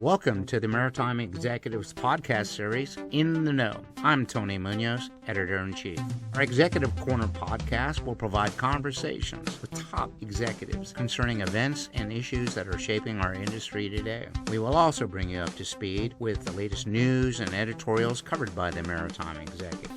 Welcome to the Maritime Executives podcast series, In the Know. I'm Tony Munoz, Editor-in-Chief. Our Executive Corner podcast will provide conversations with top executives concerning events and issues that are shaping our industry today. We will also bring you up to speed with the latest news and editorials covered by the Maritime Executive.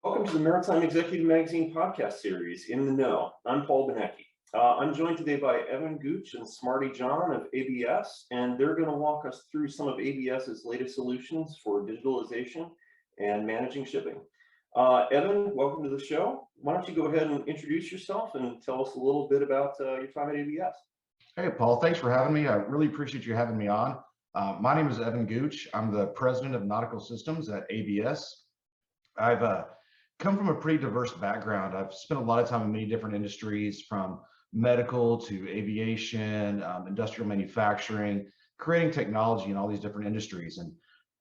Welcome to the Maritime Executive Magazine podcast series, In the Know. I'm Paul Benecki. I'm joined today by Evan Gooch and Smarty John of ABS, and they're going to walk us through some of ABS's latest solutions for digitalization and managing shipping. Evan, welcome to the show. Why don't you go ahead and introduce yourself and tell us a little bit about your time at ABS? Hey, Paul, thanks for having me. I really appreciate you having me on. My name is Evan Gooch. I'm the president of Nautical Systems at ABS. I've come from a pretty diverse background. I've spent a lot of time in many different industries, from medical to aviation, industrial manufacturing, creating technology in all these different industries. And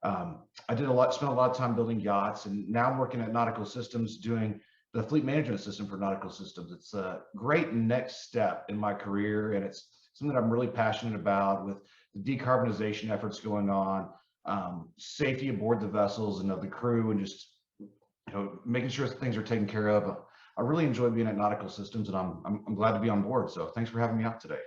I spent a lot of time building yachts, and now I'm working at Nautical Systems doing the fleet management system for Nautical Systems. It's a great next step in my career, and it's something that I'm really passionate about, with the decarbonization efforts going on, safety aboard the vessels and of the crew, and just making sure things are taken care of. I really enjoy being at Nautical Systems, and I'm glad to be on board. So thanks for having me out today.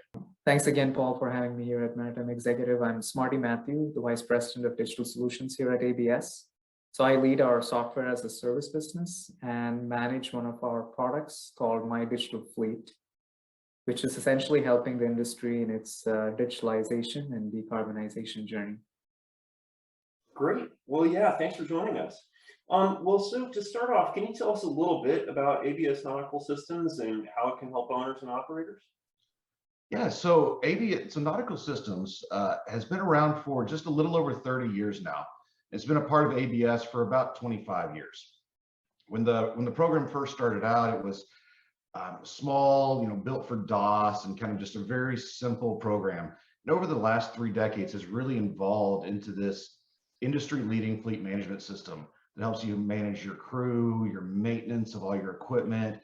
Thanks again, Paul, for having me here at Maritime Executive. I'm Smarty Mathew, the Vice President of Digital Solutions here at ABS. So I lead our software as a service business and manage one of our products called My Digital Fleet, which is essentially helping the industry in its digitalization and decarbonization journey. Great. Well, yeah, thanks for joining us. So to start off, can you tell us a little bit about ABS Nautical Systems and how it can help owners and operators? Yeah, so Nautical Systems has been around for just a little over 30 years now. It's been a part of ABS for about 25 years. When the program first started out, it was small, built for DOS, and kind of just a very simple program. And over the last 3 decades, has really evolved into this industry-leading fleet management system that helps you manage your crew, your maintenance of all your equipment,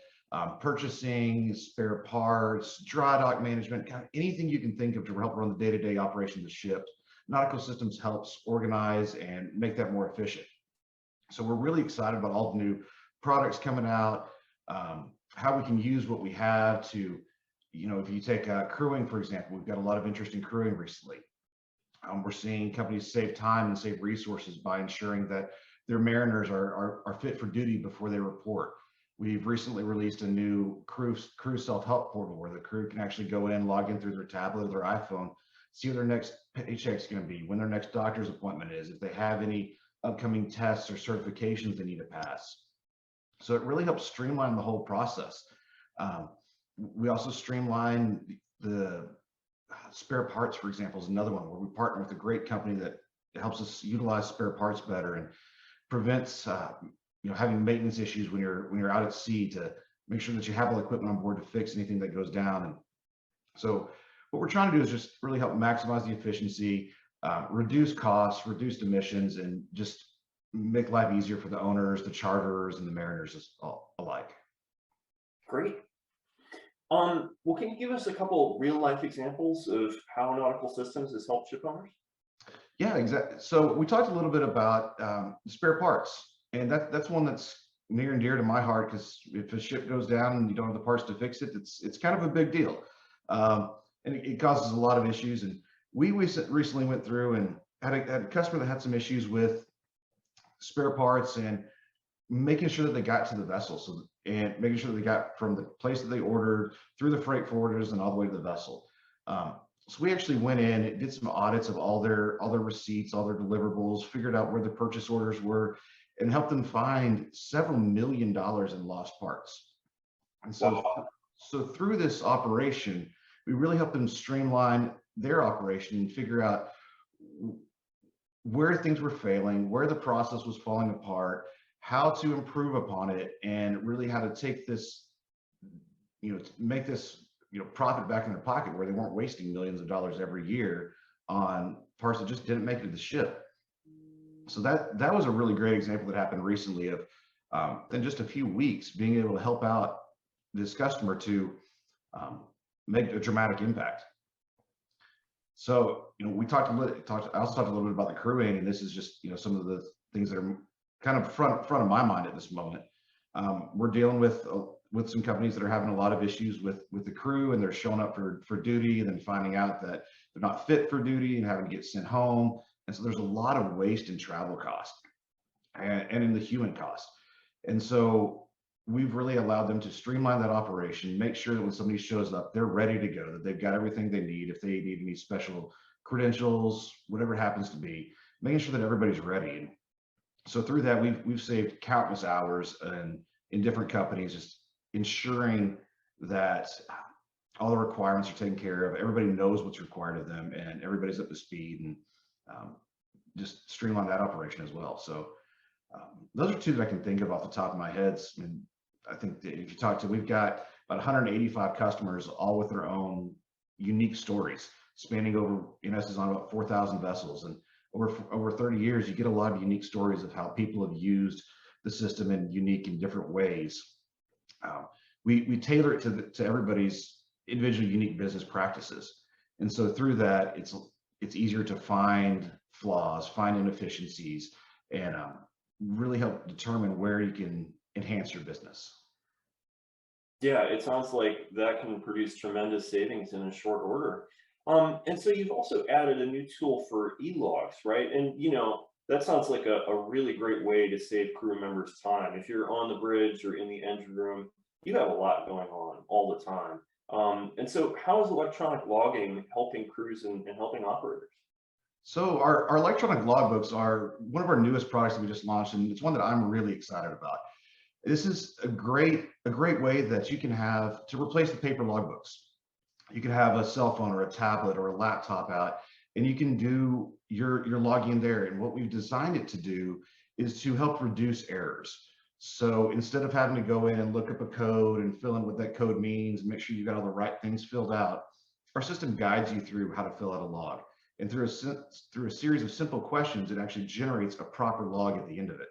purchasing, spare parts, dry dock management, kind of anything you can think of to help run the day-to-day operation of the ship. Nautical Systems helps organize and make that more efficient. So we're really excited about all the new products coming out, how we can use what we have to, if you take crewing, for example, we've got a lot of interest in crewing recently. We're seeing companies save time and save resources by ensuring that their mariners are fit for duty before they report. We've recently released a new crew self-help portal where the crew can actually go in, log in through their tablet or their iPhone, see what their next paycheck's going to be, when their next doctor's appointment is, if they have any upcoming tests or certifications they need to pass. So it really helps streamline the whole process. We also streamline the spare parts, for example, is another one where we partner with a great company that helps us utilize spare parts better and prevents having maintenance issues when you're out at sea, to make sure that you have all the equipment on board to fix anything that goes down. And so what we're trying to do is just really help maximize the efficiency, reduce costs, reduce emissions, and just make life easier for the owners, the charterers, and the mariners alike. Great. Well, can you give us a couple real-life examples of how Nautical Systems has helped ship owners? Yeah, exactly. So we talked a little bit about spare parts, and that's one that's near and dear to my heart, because if a ship goes down and you don't have the parts to fix it, it's kind of a big deal, and it causes a lot of issues. And we recently went through and had a customer that had some issues with spare parts and making sure that they got to the vessel, and making sure that they got from the place that they ordered through the freight forwarders and all the way to the vessel. So we actually went in and did some audits of all their receipts, all their deliverables, figured out where the purchase orders were, and helped them find several $1 million in lost parts. And so through this operation, we really helped them streamline their operation and figure out where things were failing, where the process was falling apart, how to improve upon it, and really how to take this, make this profit back in their pocket, where they weren't wasting millions of dollars every year on parts that just didn't make it to the ship. So that was a really great example that happened recently of, in just a few weeks, being able to help out this customer to make a dramatic impact. So, we talked I also talked a little bit about the crewing, and this is just, some of the things that are kind of front of my mind at this moment. We're dealing with some companies that are having a lot of issues with the crew, and they're showing up for duty and then finding out that they're not fit for duty and having to get sent home. And so there's a lot of waste in travel cost and in the human cost. And so we've really allowed them to streamline that operation, make sure that when somebody shows up, they're ready to go, that they've got everything they need. If they need any special credentials, whatever it happens to be, making sure that everybody's ready. And so through that, we've saved countless hours in different companies, just ensuring that all the requirements are taken care of. Everybody knows what's required of them, and everybody's up to speed, and just streamline that operation as well. So those are two that I can think of off the top of my head. I mean, I think that if you talk to, we've got about 185 customers, all with their own unique stories, spanning over, essence, on about 4,000 vessels. And over 30 years, you get a lot of unique stories of how people have used the system in unique and different ways. We tailor it to everybody's individual unique business practices. And so through that, it's easier to find flaws, find inefficiencies, and really help determine where you can enhance your business. Yeah, it sounds like that can produce tremendous savings in a short order. And so you've also added a new tool for e-logs, right? And that sounds like a really great way to save crew members time. If you're on the bridge or in the engine room, you have a lot going on all the time. And so how is electronic logging helping crews and helping operators? So our electronic logbooks are one of our newest products that we just launched, and it's one that I'm really excited about. This is a great way that you can have to replace the paper logbooks. You can have a cell phone or a tablet or a laptop out, and you can do your logging there. And what we've designed it to do is to help reduce errors. So instead of having to go in and look up a code and fill in what that code means, and make sure you got all the right things filled out, our system guides you through how to fill out a log. And through a series of simple questions, it actually generates a proper log at the end of it.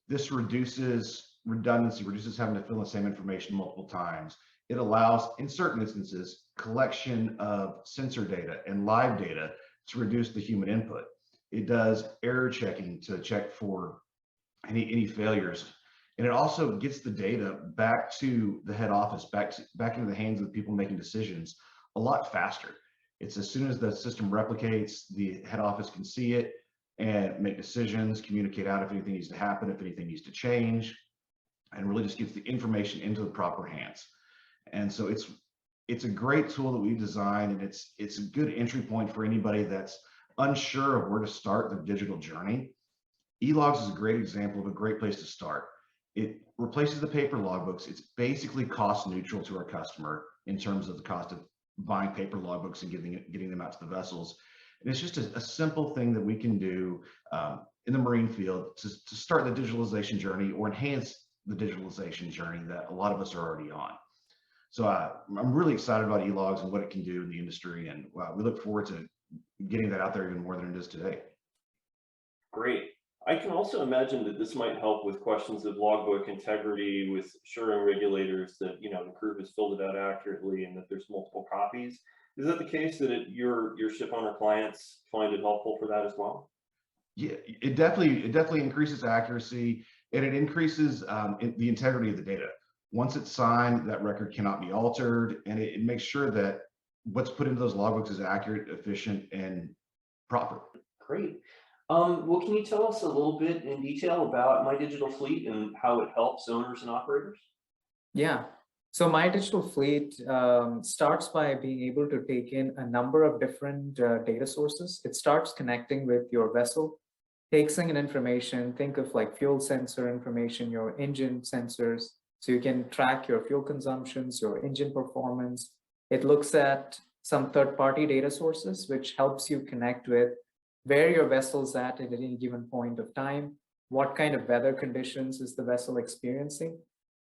This reduces redundancy, reduces having to fill in the same information multiple times. It allows, in certain instances, collection of sensor data and live data to reduce the human input. It does error checking to check for any failures. And it also gets the data back to the head office, back into the hands of the people making decisions a lot faster. It's as soon as the system replicates, the head office can see it and make decisions, communicate out if anything needs to happen, if anything needs to change, and really just gets the information into the proper hands. And so it's a great tool that we've designed, and it's a good entry point for anybody that's unsure of where to start their digital journey. E-logs is a great example of a great place to start. It replaces the paper logbooks. It's basically cost neutral to our customer in terms of the cost of buying paper logbooks and getting them out to the vessels. And it's just a simple thing that we can do in the marine field to start the digitalization journey or enhance the digitalization journey that a lot of us are already on. So I'm really excited about e-logs and what it can do in the industry, and we look forward to getting that out there even more than it is today. Great. I can also imagine that this might help with questions of logbook integrity, with assuring regulators that the crew has filled it out accurately and that there's multiple copies. Is that the case that your ship owner clients find it helpful for that as well? Yeah, it definitely increases accuracy, and it increases the integrity of the data. Once it's signed, that record cannot be altered, and it makes sure that what's put into those logbooks is accurate, efficient, and proper. Great. Well, can you tell us a little bit in detail about My Digital Fleet and how it helps owners and operators? Yeah. So My Digital Fleet starts by being able to take in a number of different data sources. It starts connecting with your vessel, takes in information, think of like fuel sensor information, your engine sensors, so you can track your fuel consumptions, your engine performance. It looks at some third-party data sources, which helps you connect with where your vessel's at any given point of time, what kind of weather conditions is the vessel experiencing,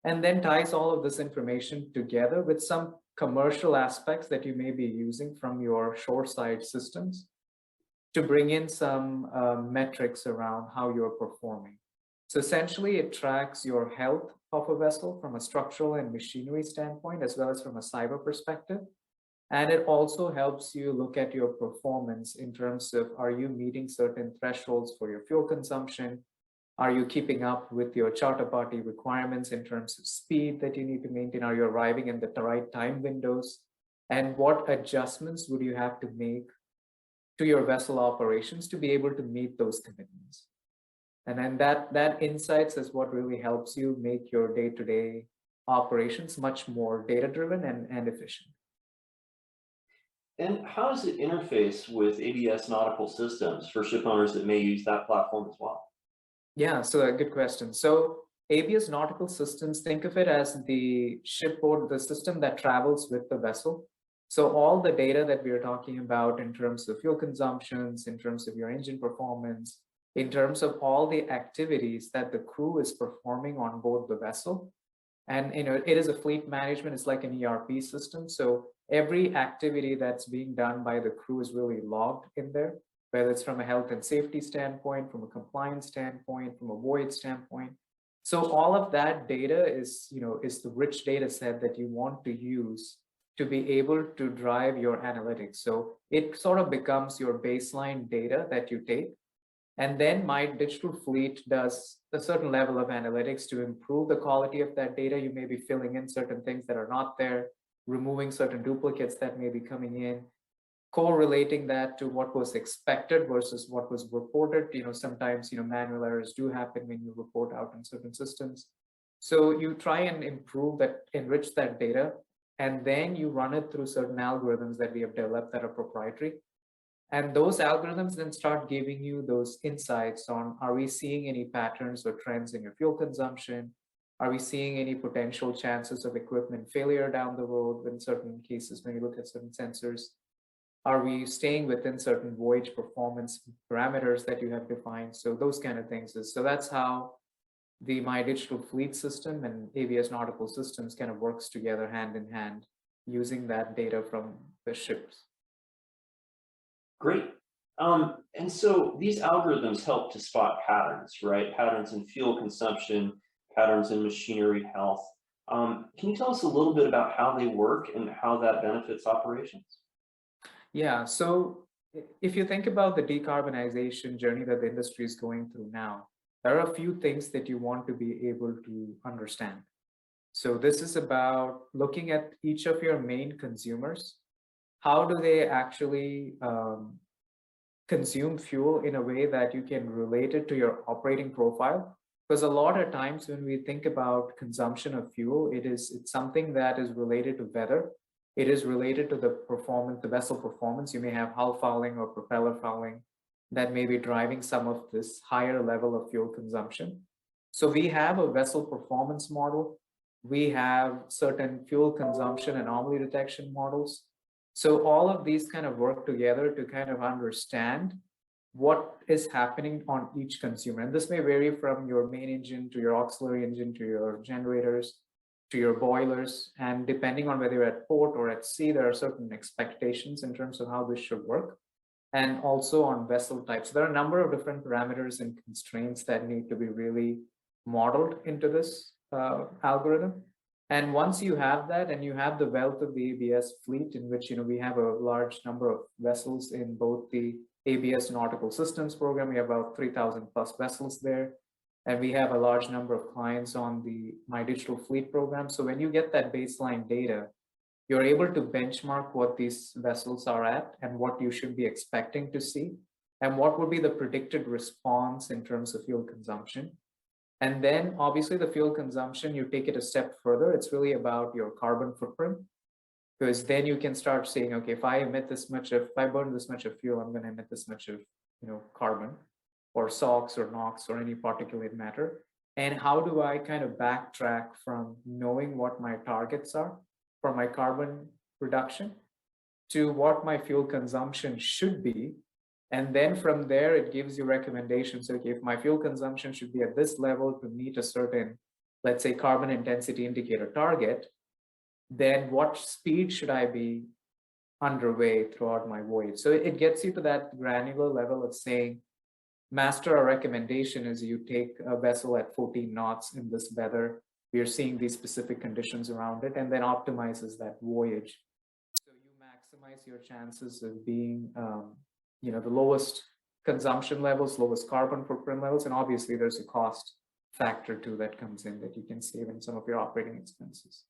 and then ties all of this information together with some commercial aspects that you may be using from your shoreside systems to bring in some metrics around how you're performing. So essentially, it tracks your health of a vessel from a structural and machinery standpoint, as well as from a cyber perspective. And it also helps you look at your performance in terms of, are you meeting certain thresholds for your fuel consumption? Are you keeping up with your charter party requirements in terms of speed that you need to maintain? Are you arriving in the right time windows? And what adjustments would you have to make to your vessel operations to be able to meet those commitments? And then that insights is what really helps you make your day-to-day operations much more data-driven and efficient. And how does it interface with ABS Nautical Systems for ship owners that may use that platform as well? Yeah, so a good question. So ABS Nautical Systems, think of it as the shipboard, the system that travels with the vessel. So all the data that we are talking about in terms of fuel consumptions, in terms of your engine performance, in terms of all the activities that the crew is performing on board the vessel. And it is a fleet management, it's like an ERP system. So every activity that's being done by the crew is really logged in there, whether it's from a health and safety standpoint, from a compliance standpoint, from a voyage standpoint. So all of that data is the rich data set that you want to use to be able to drive your analytics. So it sort of becomes your baseline data that you take. And then my digital fleet does a certain level of analytics to improve the quality of that data. You may be filling in certain things that are not there, removing certain duplicates that may be coming in, correlating that to what was expected versus what was reported. Sometimes, manual errors do happen when you report out in certain systems. So you try and improve that, enrich that data, and then you run it through certain algorithms that we have developed that are proprietary. And those algorithms then start giving you those insights on, are we seeing any patterns or trends in your fuel consumption? Are we seeing any potential chances of equipment failure down the road in certain cases when you look at certain sensors? Are we staying within certain voyage performance parameters that you have defined? So those kind of things. So that's how the My Digital Fleet system and ABS Nautical Systems kind of works together hand in hand, using that data from the ships. Great. And so these algorithms help to spot patterns, right? Patterns in fuel consumption, patterns in machinery health. Can you tell us a little bit about how they work and how that benefits operations? Yeah, so if you think about the decarbonization journey that the industry is going through now, there are a few things that you want to be able to understand. So this is about looking at each of your main consumers. How do they actually consume fuel in a way that you can relate it to your operating profile? Because a lot of times when we think about consumption of fuel, it's something that is related to weather. It is related to the performance, the vessel performance. You may have hull fouling or propeller fouling that may be driving some of this higher level of fuel consumption. So we have a vessel performance model. We have certain fuel consumption anomaly detection models. So all of these kind of work together to kind of understand what is happening on each consumer. And this may vary from your main engine to your auxiliary engine to your generators to your boilers. And depending on whether you're at port or at sea, there are certain expectations in terms of how this should work. And also on vessel types. So there are a number of different parameters and constraints that need to be really modeled into this algorithm. And once you have that, and you have the wealth of the ABS fleet, in which we have a large number of vessels in both the ABS Nautical Systems program, we have about 3,000 plus vessels there, and we have a large number of clients on the My Digital Fleet program. So when you get that baseline data, you're able to benchmark what these vessels are at and what you should be expecting to see, and what would be the predicted response in terms of fuel consumption. And then obviously the fuel consumption, you take it a step further. It's really about your carbon footprint, because then you can start saying, okay, if I burn this much of fuel, I'm going to emit this much of carbon or SOx or NOx or any particulate matter. And how do I kind of backtrack from knowing what my targets are for my carbon reduction to what my fuel consumption should be. And then from there, it gives you recommendations. Okay, if my fuel consumption should be at this level to meet a certain, let's say, carbon intensity indicator target, then what speed should I be underway throughout my voyage? So it gets you to that granular level of saying, master, our recommendation is you take a vessel at 14 knots in this weather. We are seeing these specific conditions around it, and then optimizes that voyage. So you max maximize your chances of being, the lowest consumption levels, lowest carbon footprint levels, and obviously there's a cost factor too that comes in that you can save in some of your operating expenses.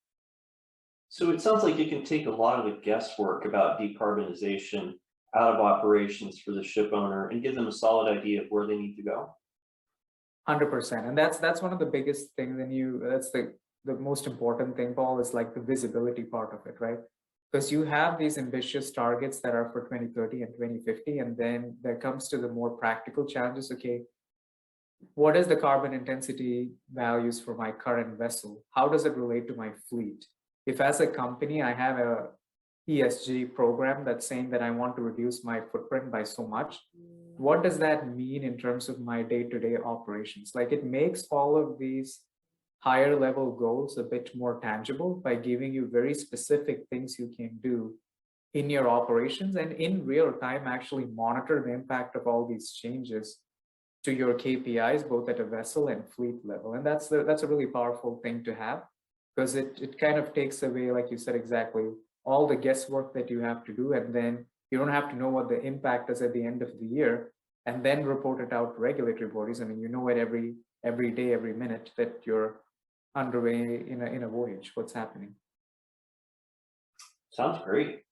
So it sounds like it can take a lot of the guesswork about decarbonization out of operations for the ship owner and give them a solid idea of where they need to go. 100%, and that's one of the biggest things. That's the most important thing, Paul, is like the visibility part of it, right? Because you have these ambitious targets that are for 2030 and 2050, and then there comes to the more practical challenges. Okay, what is the carbon intensity values for my current vessel? How does it relate to my fleet? If as a company I have a ESG program that's saying that I want to reduce my footprint by so much, what does that mean in terms of my day-to-day operations? Like, it makes all of these higher level goals a bit more tangible by giving you very specific things you can do in your operations and in real time actually monitor the impact of all these changes to your KPIs, both at a vessel and fleet level. And that's a really powerful thing to have, because it kind of takes away, like you said, exactly all the guesswork that you have to do, and then you don't have to know what the impact is at the end of the year and then report it out to regulatory bodies. I mean, you know it every day, every minute that you're underway in a voyage, what's happening. Sounds great.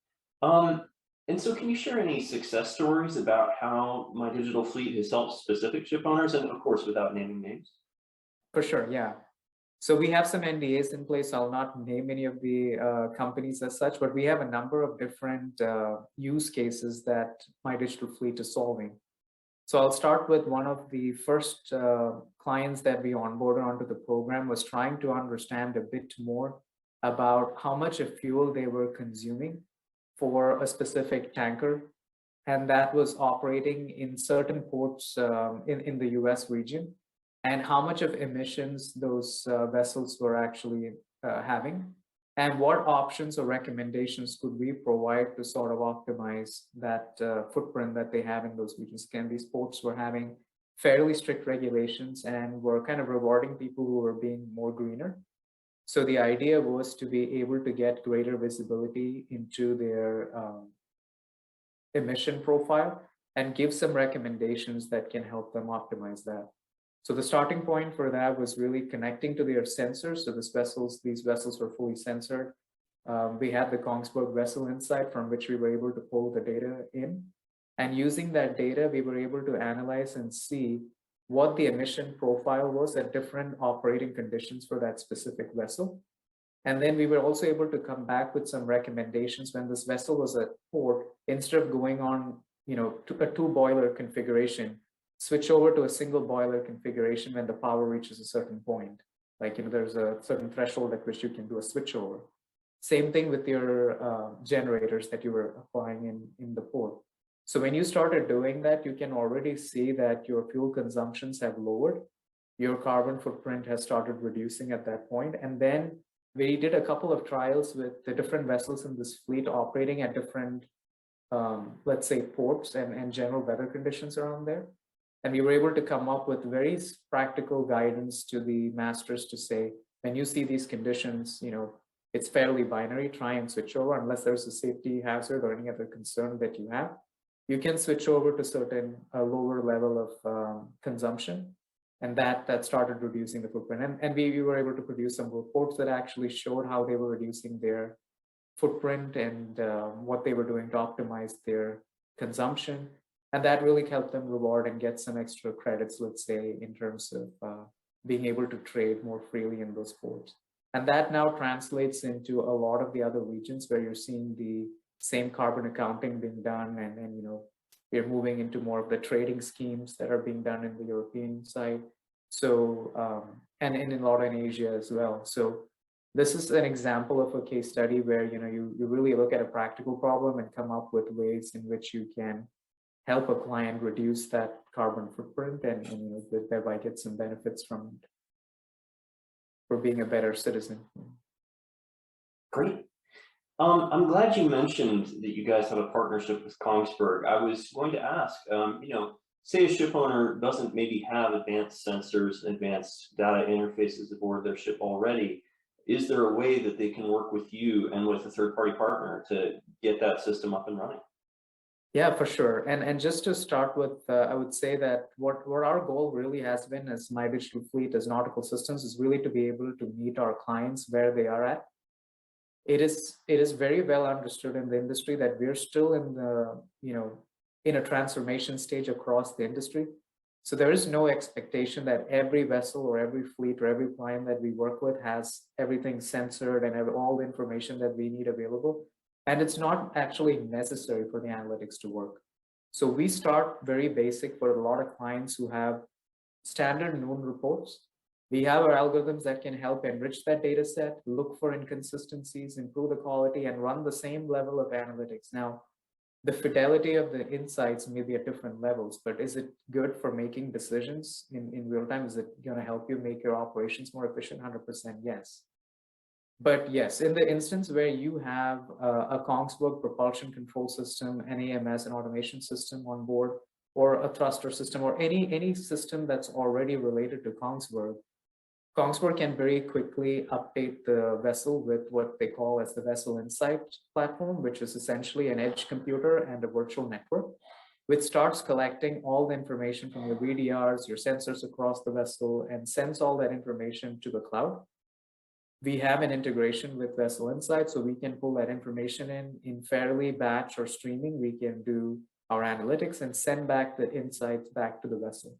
And so can you share any success stories about how My Digital Fleet has helped specific ship owners, and of course, without naming names? For sure, yeah. So we have some NDAs in place. I'll not name any of the companies as such, but we have a number of different use cases that My Digital Fleet is solving. So I'll start with one of the first clients that we onboarded onto the program was trying to understand a bit more about how much of fuel they were consuming for a specific tanker. And that was operating in certain ports in the US region, and how much of emissions those vessels were actually having, and what options or recommendations could we provide to sort of optimize that footprint that they have in those regions. Again, these ports were having fairly strict regulations and were kind of rewarding people who were being more greener. So the idea was to be able to get greater visibility into their emission profile and give some recommendations that can help them optimize that. So the starting point for that was really connecting to their sensors. So these vessels were fully censored. We had the Kongsberg Vessel Insight, from which we were able to pull the data in. And using that data, we were able to analyze and see what the emission profile was at different operating conditions for that specific vessel. And then we were also able to come back with some recommendations when this vessel was at port. Instead of going on, a two boiler configuration, switch over to a single boiler configuration when the power reaches a certain point. Like, there's a certain threshold at which you can do a switchover. Same thing with your generators that you were applying in the port. So when you started doing that, you can already see that your fuel consumptions have lowered. Your carbon footprint has started reducing at that point. And then we did a couple of trials with the different vessels in this fleet operating at different, let's say, ports and general weather conditions around there. And we were able to come up with very practical guidance to the masters to say, when you see these conditions, it's fairly binary, try and switch over unless there's a safety hazard or any other concern that you have. You can switch over to certain lower level of consumption, and that started reducing the footprint. And we were able to produce some reports that actually showed how they were reducing their footprint and what they were doing to optimize their consumption. And that really helped them reward and get some extra credits, let's say, in terms of being able to trade more freely in those ports. And that now translates into a lot of the other regions where you're seeing the same carbon accounting being done, and we're moving into more of the trading schemes that are being done in the European side. So and in a lot in Asia as well. So this is an example of a case study where you really look at a practical problem and come up with ways in which you can help a client reduce that carbon footprint and thereby get some benefits from it for being a better citizen. Great. I'm glad you mentioned that you guys have a partnership with Kongsberg. I was going to ask, say a ship owner doesn't maybe have advanced sensors, advanced data interfaces aboard their ship already. Is there a way that they can work with you and with a third-party partner to get that system up and running. Yeah, for sure. And just to start with, I would say that what our goal really has been as My Digital Fleet, as Nautical Systems, is really to be able to meet our clients where they are at. It is very well understood in the industry that we're still in the, in a transformation stage across the industry. So there is no expectation that every vessel or every fleet or every client that we work with has everything censored and have all the information that we need available. And it's not actually necessary for the analytics to work. So we start very basic for a lot of clients who have standard known reports. We have our algorithms that can help enrich that data set, look for inconsistencies, improve the quality, and run the same level of analytics. Now, the fidelity of the insights may be at different levels, but is it good for making decisions in real time? Is it going to help you make your operations more efficient? 100% yes. But yes, in the instance where you have a Kongsberg propulsion control system, an AMS, an automation system on board, or a thruster system, or any system that's already related to Kongsberg, Kongsberg can very quickly update the vessel with what they call as the Vessel Insight platform, which is essentially an edge computer and a virtual network, which starts collecting all the information from your VDRs, your sensors across the vessel, and sends all that information to the cloud. We have an integration with Vessel Insight, so we can pull that information in fairly batch or streaming. We can do our analytics and send back the insights back to the vessel.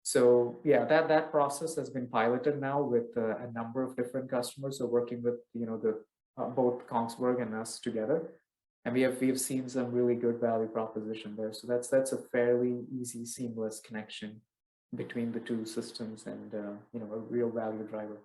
So yeah, that process has been piloted now with a number of different customers. So working with both Kongsberg and us together, and we've seen some really good value proposition there. So that's a fairly easy, seamless connection between the two systems, and a real value driver.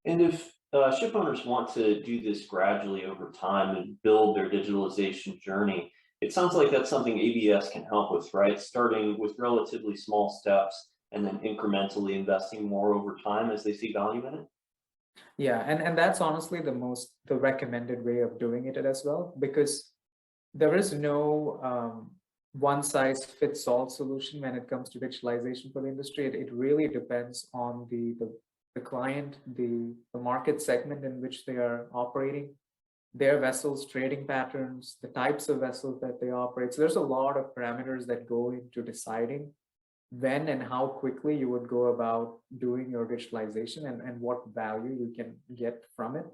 And if ship owners want to do this gradually over time and build their digitalization journey, it sounds like that's something ABS can help with, right? Starting with relatively small steps and then incrementally investing more over time as they see value in it. Yeah, and that's honestly the recommended way of doing it as well, because there is no one size fits all solution when it comes to digitalization for the industry. It really depends on the client, the market segment in which they are operating, their vessels, trading patterns, the types of vessels that they operate. So there's a lot of parameters that go into deciding when and how quickly you would go about doing your digitalization and what value you can get from it.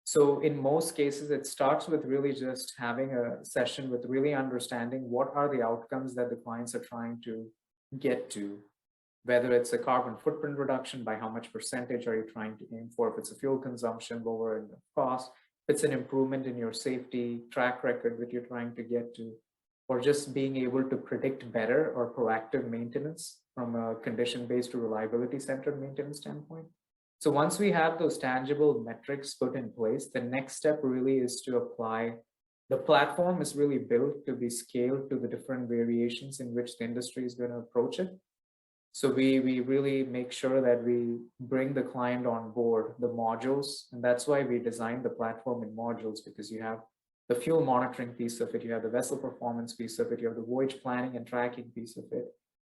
So in most cases, it starts with really just having a session with really understanding what are the outcomes that the clients are trying to get to, whether it's a carbon footprint reduction, by how much percentage are you trying to aim for, if it's a fuel consumption, lower in the cost, if it's an improvement in your safety track record that you're trying to get to, or just being able to predict better or proactive maintenance from a condition-based to reliability-centered maintenance standpoint. So once we have those tangible metrics put in place, the next step really is to apply. The platform is really built to be scaled to the different variations in which the industry is going to approach it. So we really make sure that we bring the client on board the modules, and that's why we designed the platform in modules, because you have the fuel monitoring piece of it, you have the vessel performance piece of it, you have the voyage planning and tracking piece of it,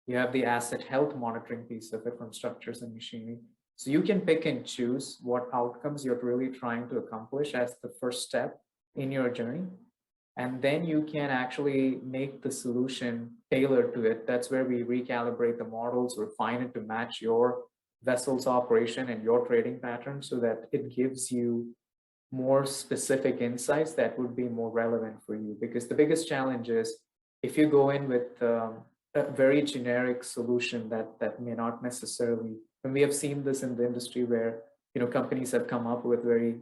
you have the asset health monitoring piece of it from structures and machinery. So you can pick and choose what outcomes you're really trying to accomplish as the first step in your journey. And then you can actually make the solution tailored to it. That's where we recalibrate the models, refine it to match your vessel's operation and your trading pattern, so that it gives you more specific insights that would be more relevant for you. Because the biggest challenge is if you go in with a very generic solution that may not necessarily, and we have seen this in the industry where companies have come up with very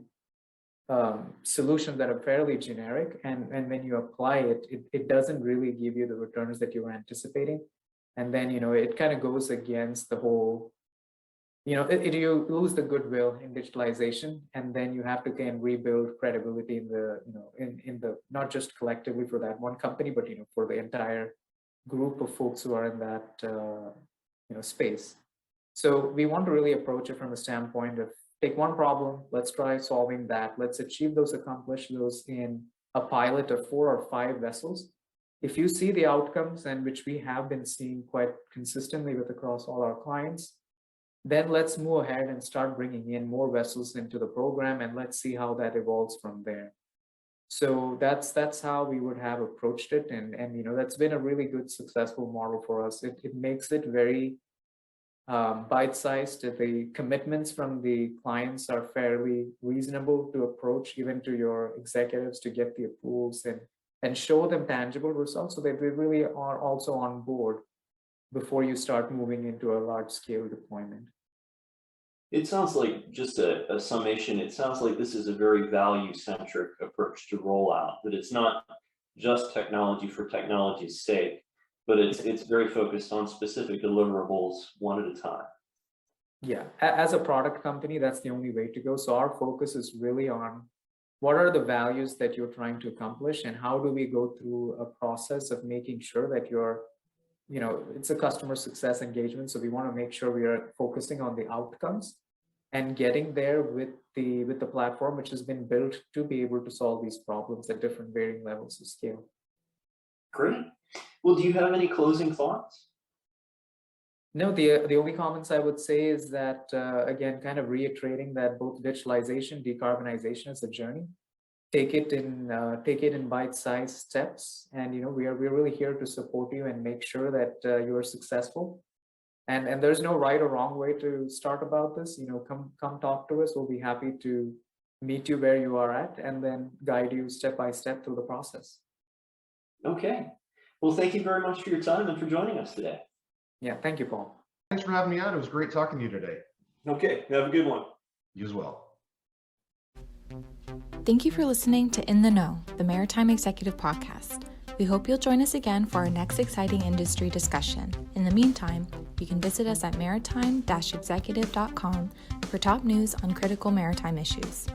solutions that are fairly generic, and when you apply it, it doesn't really give you the returns that you were anticipating. And then it kind of goes against the whole, you lose the goodwill in digitalization, and then you have to again rebuild credibility in the in the not just collectively for that one company, but for the entire group of folks who are in that space. So we want to really approach it from a standpoint of take one problem, let's try solving that. Let's accomplish those in a pilot of 4 or 5 vessels. If you see the outcomes, and which we have been seeing quite consistently with across all our clients, then let's move ahead and start bringing in more vessels into the program, and let's see how that evolves from there. So that's how we would have approached it, and that's been a really good successful model for us. It makes it very bite-sized. The commitments from the clients are fairly reasonable to approach, even to your executives, to get the approvals and show them tangible results, so that they really are also on board before you start moving into a large-scale deployment. It sounds like, just a summation, it sounds like this is a very value-centric approach to rollout, that it's not just technology for technology's sake, but it's very focused on specific deliverables one at a time. Yeah, as a product company, that's the only way to go. So our focus is really on what are the values that you're trying to accomplish, and how do we go through a process of making sure that you're, it's a customer success engagement. So we want to make sure we are focusing on the outcomes and getting there with the platform, which has been built to be able to solve these problems at different varying levels of scale. Great. Well, do you have any closing thoughts? No, the only comments I would say is that, again, kind of reiterating that both digitalization, decarbonization is a journey. Take it in bite-sized steps, and we're really here to support you and make sure that you are successful. And there's no right or wrong way to start about this. Come talk to us. We'll be happy to meet you where you are at, and then guide you step by step through the process. Okay. Well, thank you very much for your time and for joining us today. Yeah, thank you, Paul. Thanks for having me out. It was great talking to you today. Okay, have a good one. You as well. Thank you for listening to In the Know, the Maritime Executive Podcast. We hope you'll join us again for our next exciting industry discussion. In the meantime, you can visit us at maritime-executive.com for top news on critical maritime issues.